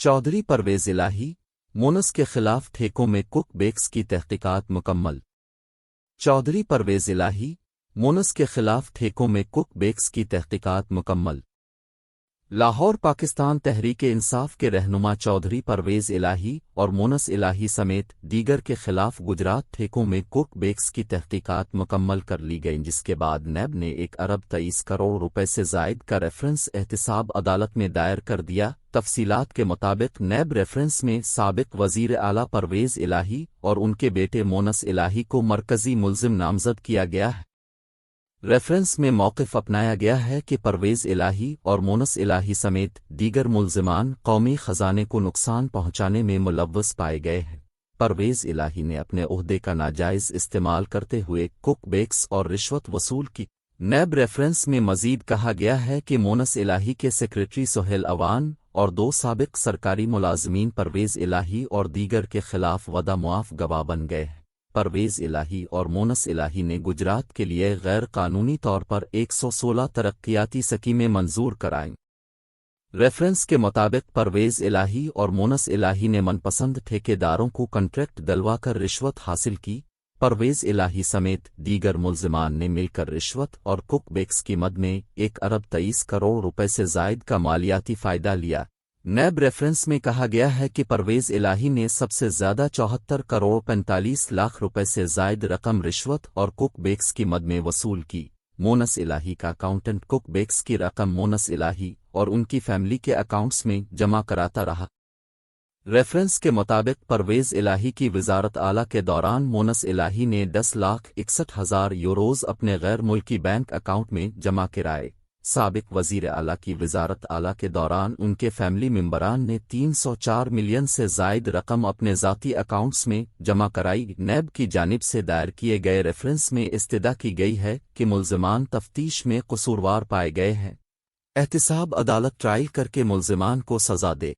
چودھری پرویز الہی مونس کے خلاف ٹھیکوں میں کک بیکس کی تحقیقات مکمل۔ چودھری پرویز الہی مونس کے خلاف ٹھیکوں میں کک بیکس کی تحقیقات مکمل۔ لاہور پاکستان تحریک انصاف کے رہنما چودھری پرویز الہی اور مونس الہی سمیت دیگر کے خلاف گجرات ٹھیکوں میں کک بیکس کی تحقیقات مکمل کر لی گئیں، جس کے بعد نیب نے 1 ارب 23 کروڑ روپے سے زائد کا ریفرنس احتساب عدالت میں دائر کر دیا۔ تفصیلات کے مطابق نیب ریفرنس میں سابق وزیر اعلیٰ پرویز الہی اور ان کے بیٹے مونس الہی کو مرکزی ملزم نامزد کیا گیا ہے۔ ریفرنس میں موقف اپنایا گیا ہے کہ پرویز الہی اور مونس الہی سمیت دیگر ملزمان قومی خزانے کو نقصان پہنچانے میں ملوث پائے گئے ہیں۔ پرویز الہی نے اپنے عہدے کا ناجائز استعمال کرتے ہوئے کک بیکس اور رشوت وصول کی۔ نیب ریفرنس میں مزید کہا گیا ہے کہ مونس الہی کے سیکریٹری سہیل اوان اور 2 سابق سرکاری ملازمین پرویز الہی اور دیگر کے خلاف وعدہ معاف گواہ بن گئے ہیں۔ پرویز الہی اور مونس الہی نے گجرات کے لیے غیر قانونی طور پر 116 ترقیاتی اسکیمیں منظور کرائیں۔ ریفرنس کے مطابق پرویز الہی اور مونس الہی نے من پسند ٹھیکیداروں کو کنٹریکٹ دلوا کر رشوت حاصل کی۔ پرویز الہی سمیت دیگر ملزمان نے مل کر رشوت اور کک بیکس کی مد میں 1 ارب 23 کروڑ روپے سے زائد کا مالیاتی فائدہ لیا۔ نیب ریفرنس میں کہا گیا ہے کہ پرویز الہی نے سب سے زیادہ 74 کروڑ 45 لاکھ روپے سے زائد رقم رشوت اور کک بیکس کی مد میں وصول کی۔ مونس الہی کا اکاؤنٹنٹ کک بیکس کی رقم مونس الہی اور ان کی فیملی کے اکاؤنٹس میں جمع کراتا رہا۔ ریفرنس کے مطابق پرویز الہی کی وزارت اعلیٰ کے دوران مونس الہی نے 10,61,000 یوروز اپنے غیر ملکی بینک اکاؤنٹ میں جمع کرائے۔ سابق وزیر اعلیٰ کی وزارت اعلیٰ کے دوران ان کے فیملی ممبران نے 304 ملین سے زائد رقم اپنے ذاتی اکاؤنٹس میں جمع کرائی۔ نیب کی جانب سے دائر کیے گئے ریفرنس میں استدعا کی گئی ہے کہ ملزمان تفتیش میں قصوروار پائے گئے ہیں۔ احتساب عدالت ٹرائل کر کے ملزمان کو سزا دے۔